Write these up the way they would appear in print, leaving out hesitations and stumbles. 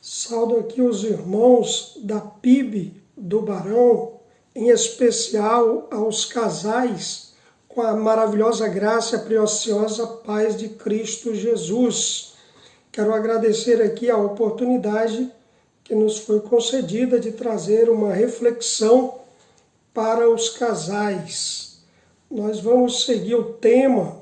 Saúdo aqui os irmãos da PIB do Barão, em especial aos casais, com a maravilhosa graça e a preciosa paz de Cristo Jesus. Quero agradecer aqui a oportunidade que nos foi concedida de trazer uma reflexão para os casais. Nós vamos seguir o tema,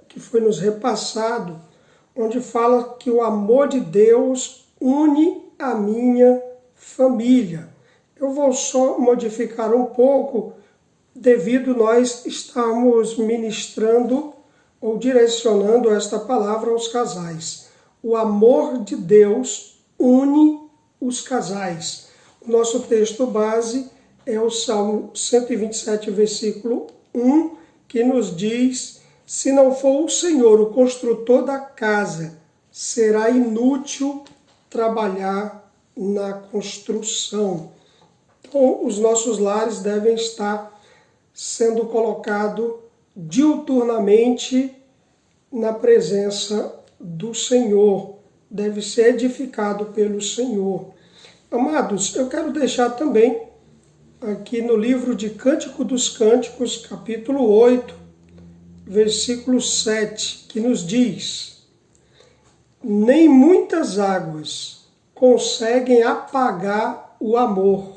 que foi nos repassado, onde fala que o amor de Deus une a minha família. Eu vou só modificar um pouco, devido nós estarmos ministrando ou direcionando esta palavra aos casais. O amor de Deus une os casais. O nosso texto base é o Salmo 127, versículo 1, que nos diz: se não for o Senhor o construtor da casa, será inútil trabalhar na construção. Então, os nossos lares devem estar sendo colocados diuturnamente na presença do Senhor. Deve ser edificado pelo Senhor. Amados, eu quero deixar também aqui no livro de Cântico dos Cânticos, capítulo 8, versículo 7, que nos diz: nem muitas águas conseguem apagar o amor,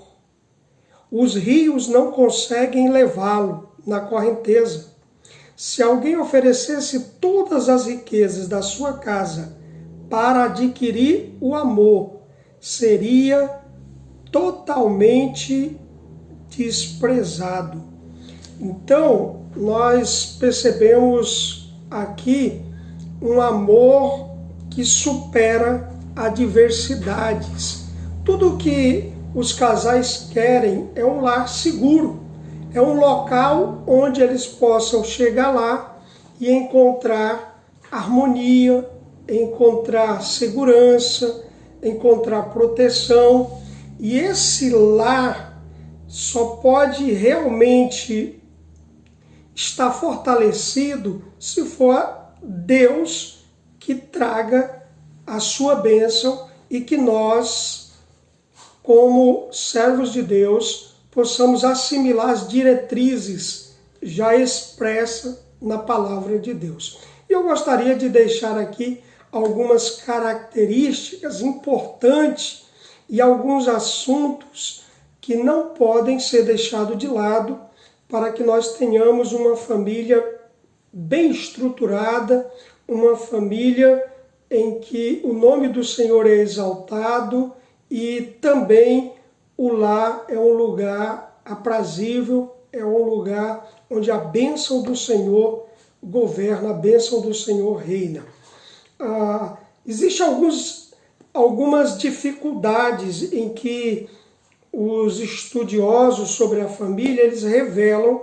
os rios não conseguem levá-lo na correnteza. Se alguém oferecesse todas as riquezas da sua casa para adquirir o amor, seria totalmente desprezado. Então, nós percebemos aqui um amor que supera adversidades. Tudo que os casais querem é um lar seguro, é um local onde eles possam chegar lá e encontrar harmonia, encontrar segurança, encontrar proteção. E esse lar só pode realmente estar fortalecido se for Deus que traga a sua bênção e que nós, como servos de Deus, possamos assimilar as diretrizes já expressas na palavra de Deus. Eu gostaria de deixar aqui algumas características importantes e alguns assuntos que não podem ser deixados de lado para que nós tenhamos uma família bem estruturada, uma família em que o nome do Senhor é exaltado e também o lar é um lugar aprazível, é um lugar onde a bênção do Senhor governa, a bênção do Senhor reina. Existem algumas dificuldades em que os estudiosos sobre a família, eles revelam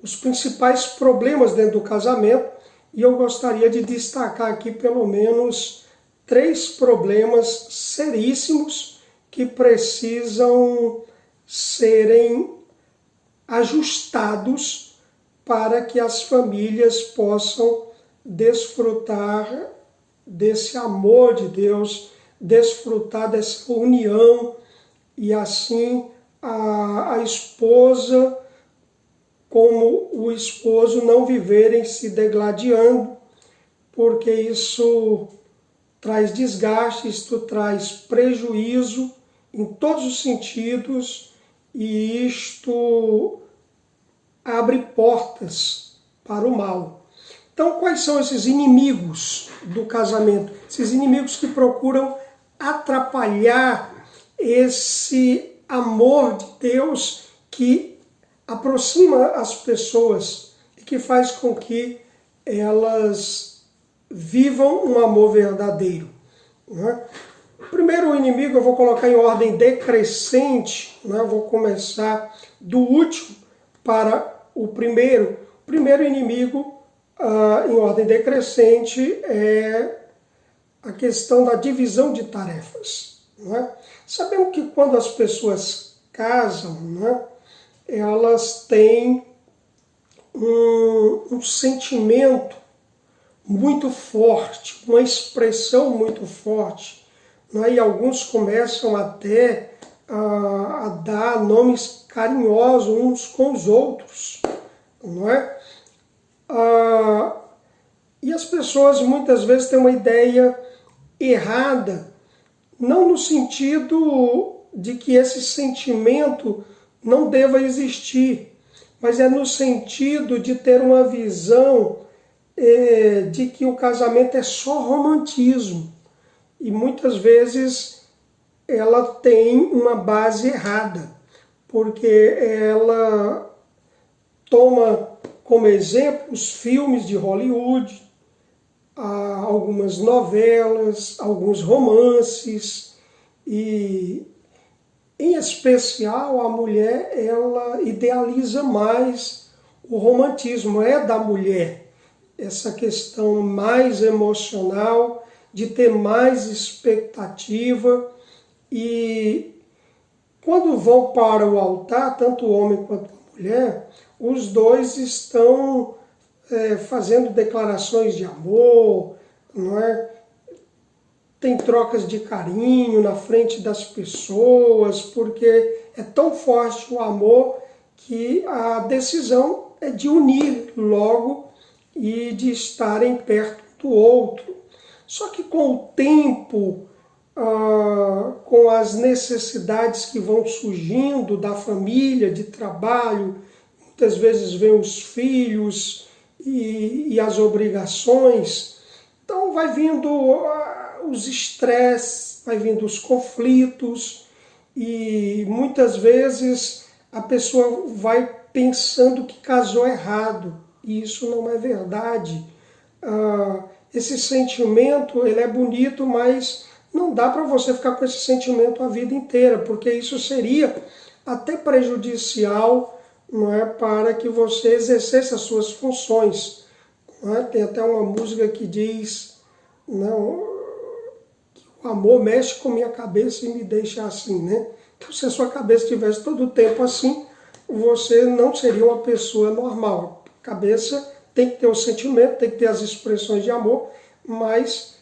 os principais problemas dentro do casamento, e eu gostaria de destacar aqui pelo menos 3 problemas seríssimos que precisam serem ajustados para que as famílias possam desfrutar desse amor de Deus, desfrutar dessa união, e assim a esposa como o esposo não viverem se degladiando, porque isso traz desgaste, isto traz prejuízo em todos os sentidos, e isto abre portas para o mal. Então, quais são esses inimigos do casamento? Esses inimigos que procuram atrapalhar esse amor de Deus que aproxima as pessoas e que faz com que elas vivam um amor verdadeiro. O primeiro inimigo eu vou colocar em ordem decrescente, eu vou começar do último para o primeiro. O primeiro inimigo em ordem decrescente é a questão da divisão de tarefas. Sabemos que quando as pessoas casam, elas têm um sentimento muito forte, uma expressão muito forte, não é? E alguns começam até a dar nomes carinhosos uns com os outros, não é? E as pessoas muitas vezes têm uma ideia errada, não no sentido de que esse sentimento não deva existir, mas é no sentido de ter uma visão de que o casamento é só romantismo. E muitas vezes ela tem uma base errada, porque ela toma como exemplo os filmes de Hollywood, algumas novelas, alguns romances, e em especial a mulher, ela idealiza mais o romantismo, é da mulher essa questão mais emocional, de ter mais expectativa, e quando vão para o altar, tanto o homem quanto a mulher, os dois estão fazendo declarações de amor, não é? Tem trocas de carinho na frente das pessoas, porque é tão forte o amor que a decisão é de unir logo e de estarem perto do outro. Só que com o tempo, com as necessidades que vão surgindo da família, de trabalho, muitas vezes vem os filhos e as obrigações, então vai vindo os estresses, vai vindo os conflitos, e muitas vezes a pessoa vai pensando que casou errado, e isso não é verdade. Esse sentimento, ele é bonito, mas não dá para você ficar com esse sentimento a vida inteira, porque isso seria até prejudicial, não é, para que você exercesse as suas funções. Não é? Tem até uma música que diz, não, que o amor mexe com minha cabeça e me deixa assim, né? Então, se a sua cabeça estivesse todo o tempo assim, você não seria uma pessoa normal. A cabeça tem que ter o sentimento, tem que ter as expressões de amor, mas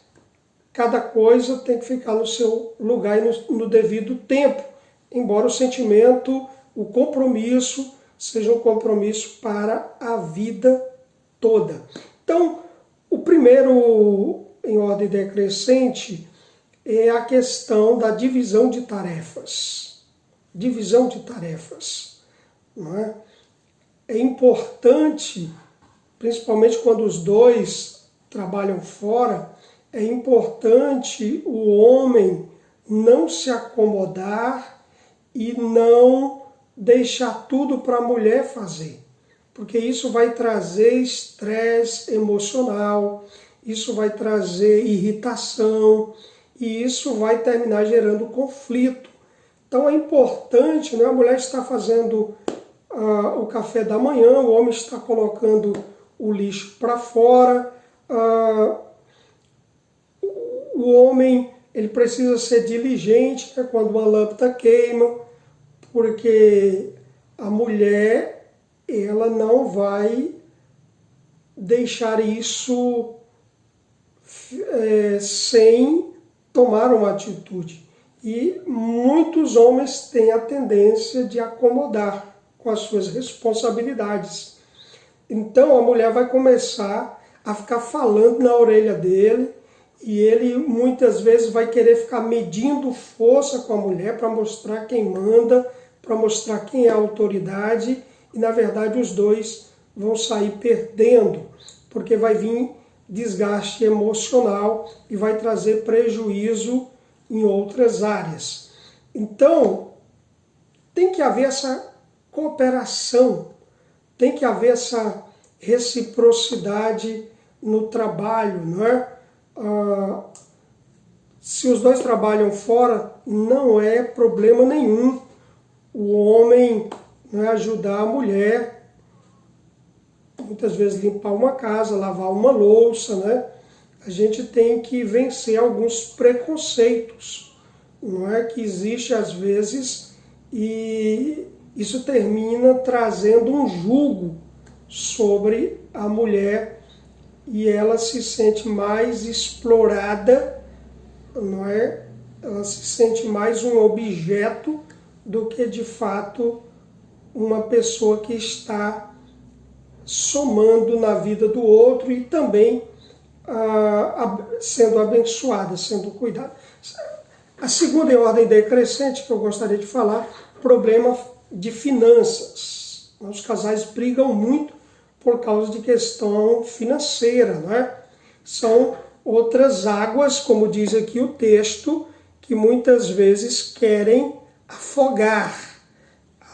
cada coisa tem que ficar no seu lugar e no devido tempo, embora o sentimento, o compromisso, seja um compromisso para a vida toda. Então, o primeiro, em ordem decrescente, é a questão da divisão de tarefas. Divisão de tarefas. Não é? É importante, principalmente quando os dois trabalham fora, é importante o homem não se acomodar e não deixar tudo para a mulher fazer, porque isso vai trazer estresse emocional, isso vai trazer irritação e isso vai terminar gerando conflito. Então é importante, né? A mulher está fazendo o café da manhã, o homem está colocando o lixo para fora, o homem ele precisa ser diligente, né, quando uma lâmpada queima, porque a mulher ela não vai deixar isso sem tomar uma atitude. E muitos homens têm a tendência de acomodar com as suas responsabilidades. Então a mulher vai começar a ficar falando na orelha dele, e ele muitas vezes vai querer ficar medindo força com a mulher para mostrar quem manda, para mostrar quem é a autoridade, e na verdade os dois vão sair perdendo, porque vai vir desgaste emocional e vai trazer prejuízo em outras áreas. Então, tem que haver essa cooperação, tem que haver essa reciprocidade no trabalho, não é? Se os dois trabalham fora, não é problema nenhum o homem, não é, ajudar a mulher, muitas vezes limpar uma casa, lavar uma louça, né? A gente tem que vencer alguns preconceitos, não é, que existe às vezes, e isso termina trazendo um jugo sobre a mulher e ela se sente mais explorada, não é? Ela se sente mais um objeto do que de fato uma pessoa que está somando na vida do outro e também sendo abençoada, sendo cuidada. A segunda em ordem decrescente que eu gostaria de falar, problema de finanças. Os casais brigam muito por causa de questão financeira, não é? São outras águas, como diz aqui o texto, que muitas vezes querem afogar.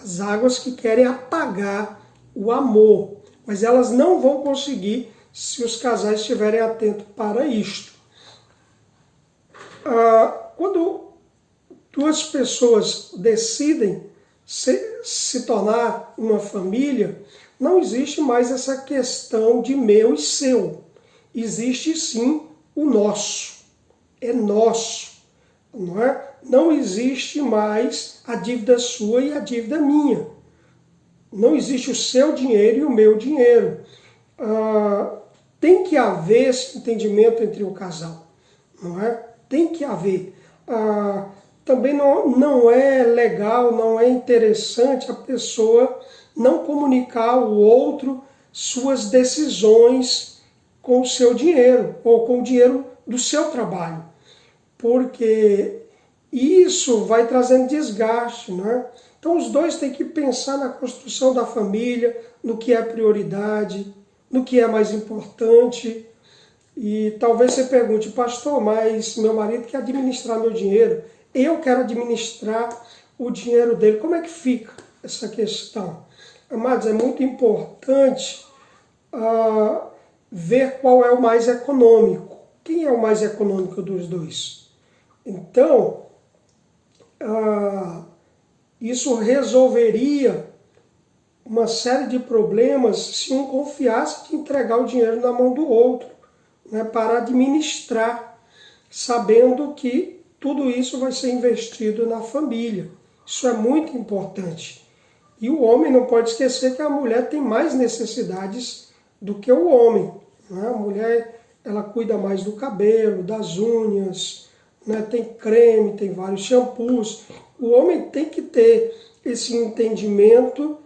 As águas que querem apagar o amor. Mas elas não vão conseguir se os casais estiverem atentos para isto. Quando duas pessoas decidem se tornar uma família, não existe mais essa questão de meu e seu. Existe sim o nosso. É nosso. Não é? Não existe mais a dívida sua e a dívida minha. Não existe o seu dinheiro e o meu dinheiro. Tem que haver esse entendimento entre o casal. Não é? Tem que haver. Também não é legal, não é interessante a pessoa não comunicar ao outro suas decisões com o seu dinheiro ou com o dinheiro do seu trabalho. Porque isso vai trazendo desgaste, não é? Então os dois têm que pensar na construção da família, no que é prioridade, no que é mais importante. E talvez você pergunte, pastor, mas meu marido quer administrar meu dinheiro, eu quero administrar o dinheiro dele. Como é que fica essa questão? Amados, é muito importante ver qual é o mais econômico. Quem é o mais econômico dos dois? Então, isso resolveria uma série de problemas se um confiasse de entregar o dinheiro na mão do outro, né, para administrar, sabendo que tudo isso vai ser investido na família. Isso é muito importante. E o homem não pode esquecer que a mulher tem mais necessidades do que o homem. Né? A mulher, ela cuida mais do cabelo, das unhas, né? Tem creme, tem vários shampoos. O homem tem que ter esse entendimento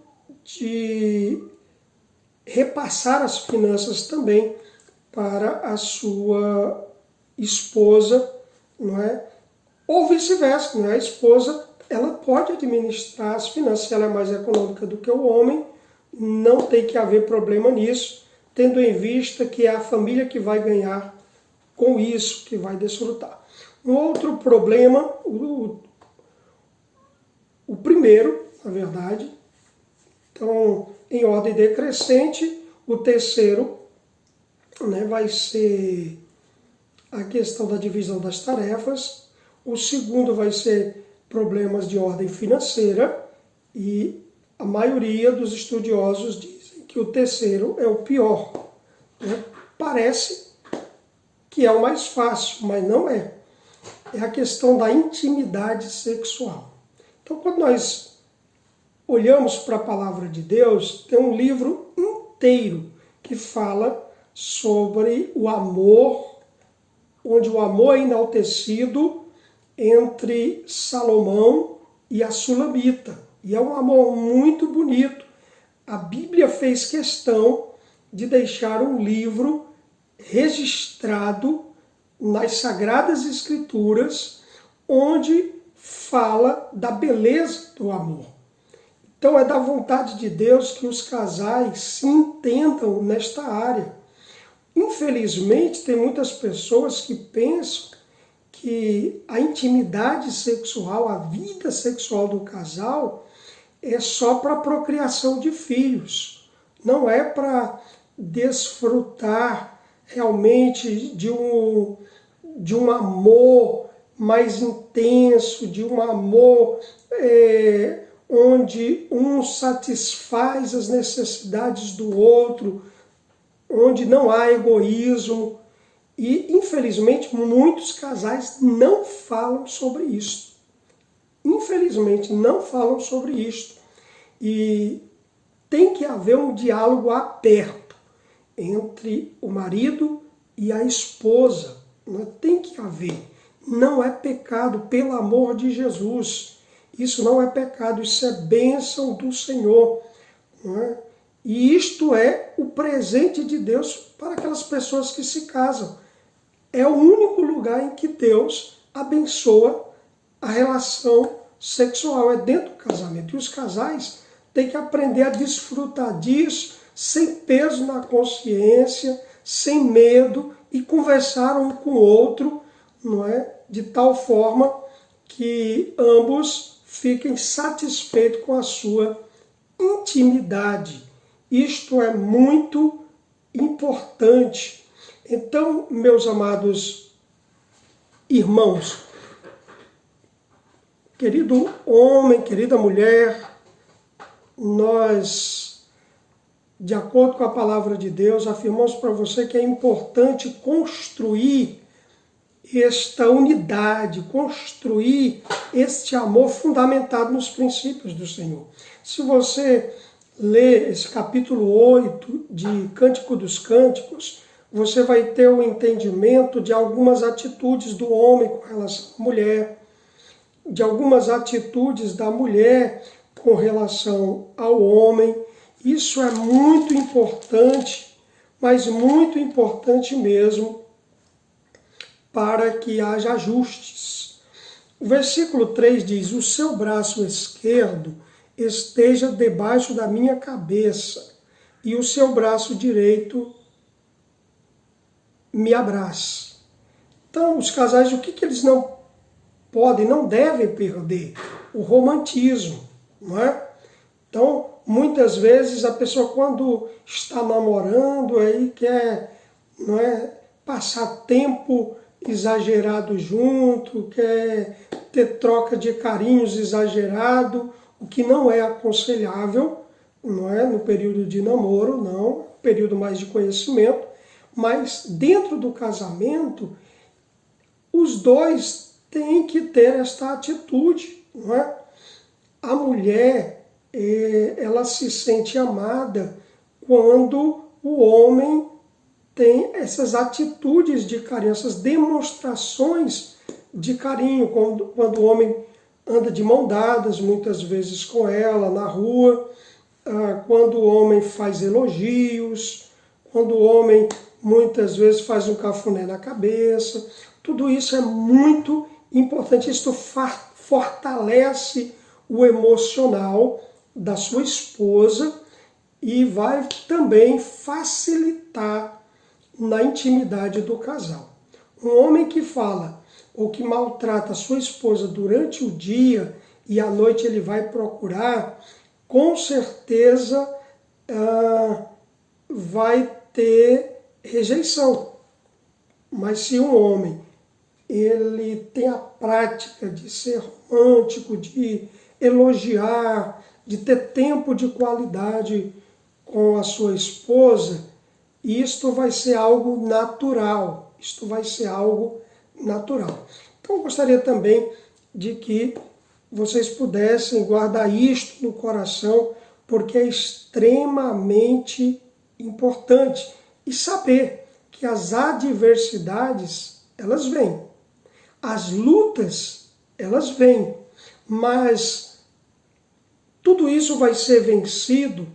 de repassar as finanças também para a sua esposa, não é? Ou vice-versa, não é? A esposa, ela pode administrar as finanças, se ela é mais econômica do que o homem, não tem que haver problema nisso, tendo em vista que é a família que vai ganhar com isso, que vai desfrutar. Um outro problema, o primeiro, na verdade, então, em ordem decrescente, o terceiro, né, vai ser a questão da divisão das tarefas. O segundo vai ser problemas de ordem financeira. E a maioria dos estudiosos dizem que o terceiro é o pior. Né? Parece que é o mais fácil, mas não é. É a questão da intimidade sexual. Então, quando nós olhamos para a palavra de Deus, tem um livro inteiro que fala sobre o amor, onde o amor é enaltecido entre Salomão e a Sulamita. E é um amor muito bonito. A Bíblia fez questão de deixar um livro registrado nas Sagradas Escrituras, onde fala da beleza do amor. Então é da vontade de Deus que os casais se entendam nesta área. Infelizmente, tem muitas pessoas que pensam que a intimidade sexual, a vida sexual do casal, é só para a procriação de filhos. Não é para desfrutar realmente de um amor mais intenso, de um amor onde um satisfaz as necessidades do outro, onde não há egoísmo. E, infelizmente, muitos casais não falam sobre isso. Infelizmente, não falam sobre isto. E tem que haver um diálogo aberto entre o marido e a esposa. Né? Tem que haver. Não é pecado, pelo amor de Jesus. Isso não é pecado, isso é bênção do Senhor. Né? E isto é o presente de Deus para aquelas pessoas que se casam. É o único lugar em que Deus abençoa a relação sexual, é dentro do casamento. E os casais têm que aprender a desfrutar disso sem peso na consciência, sem medo, e conversar um com o outro, não é? De tal forma que ambos fiquem satisfeitos com a sua intimidade. Isto é muito importante. Então, meus amados irmãos, querido homem, querida mulher, nós, de acordo com a palavra de Deus, afirmamos para você que é importante construir esta unidade, construir este amor fundamentado nos princípios do Senhor. Se você ler esse capítulo 8 de Cântico dos Cânticos, você vai ter o entendimento de algumas atitudes do homem com relação à mulher, de algumas atitudes da mulher com relação ao homem. Isso é muito importante, mas muito importante mesmo, para que haja ajustes. O versículo 3 diz: o seu braço esquerdo esteja debaixo da minha cabeça, e o seu braço direito me abrace. Então, os casais, o que eles não podem, não devem perder? O romantismo, não é? Então, muitas vezes a pessoa, quando está namorando, aí quer, não é, passar tempo exagerado junto, quer ter troca de carinhos exagerado, o que não é aconselhável, não é? No período de namoro, não, período mais de conhecimento, mas dentro do casamento, os dois têm que ter esta atitude, não é? A mulher, ela se sente amada quando o homem tem essas atitudes de carinho, essas demonstrações de carinho, quando o homem anda de mão dadas, muitas vezes com ela, na rua, quando o homem faz elogios, quando o homem muitas vezes faz um cafuné na cabeça. Tudo isso é muito importante, isso fortalece o emocional da sua esposa e vai também facilitar na intimidade do casal. Um homem que fala ou que maltrata a sua esposa durante o dia e à noite ele vai procurar, com certeza vai ter rejeição. Mas se um homem ele tem a prática de ser romântico, de elogiar, de ter tempo de qualidade com a sua esposa, isto vai ser algo natural. Isto vai ser algo natural. Então, eu gostaria também de que vocês pudessem guardar isto no coração, porque é extremamente importante. E saber que as adversidades, elas vêm. As lutas, elas vêm. Mas tudo isso vai ser vencido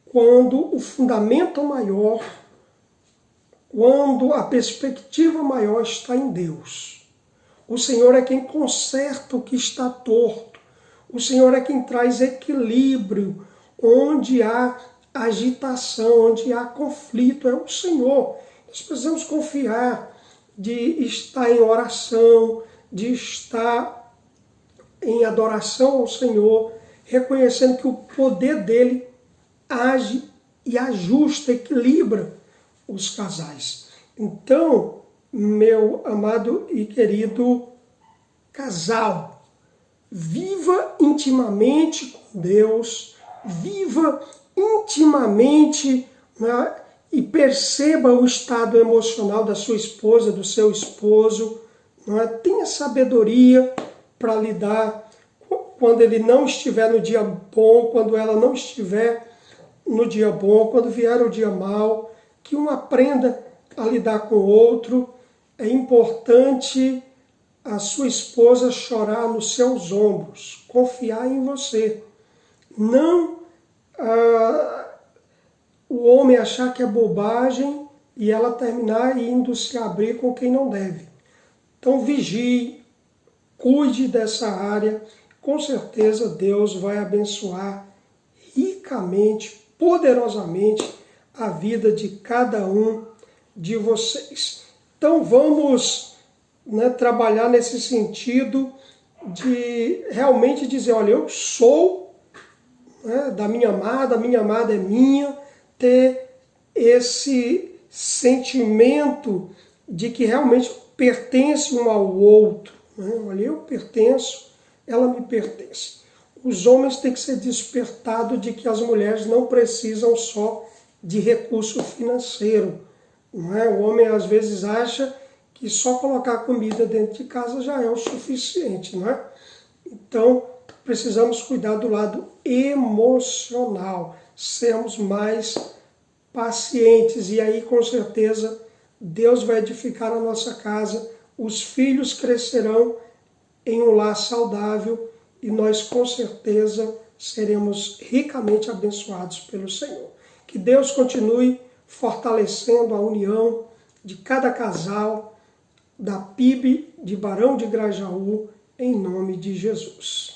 quando o fundamento maior, quando a perspectiva maior está em Deus. O Senhor é quem conserta o que está torto. O Senhor é quem traz equilíbrio onde há agitação, onde há conflito. É o Senhor. Nós precisamos confiar de estar em oração, de estar em adoração ao Senhor, reconhecendo que o poder dele age e ajusta, equilibra os casais. Então, meu amado e querido casal, viva intimamente com Deus, viva intimamente, né, e perceba o estado emocional da sua esposa, do seu esposo, né, tenha sabedoria para lidar quando ele não estiver no dia bom, quando ela não estiver no dia bom, quando vier o dia mau. que um aprenda a lidar com o outro. É importante a sua esposa chorar nos seus ombros, confiar em você. Não o homem achar que é bobagem e ela terminar indo se abrir com quem não deve. Então vigie, cuide dessa área, com certeza Deus vai abençoar ricamente, poderosamente a vida de cada um de vocês. Então vamos, trabalhar nesse sentido de realmente dizer, olha, eu sou da minha amada é minha, ter esse sentimento de que realmente pertence um ao outro. Olha, eu pertenço, ela me pertence. Os homens têm que ser despertados de que as mulheres não precisam só de recurso financeiro. O homem às vezes acha que só colocar comida dentro de casa já é o suficiente. Então, precisamos cuidar do lado emocional, sermos mais pacientes, e aí com certeza Deus vai edificar a nossa casa, os filhos crescerão em um lar saudável e nós com certeza seremos ricamente abençoados pelo Senhor. Que Deus continue fortalecendo a união de cada casal da PIB de Barão de Grajaú, em nome de Jesus.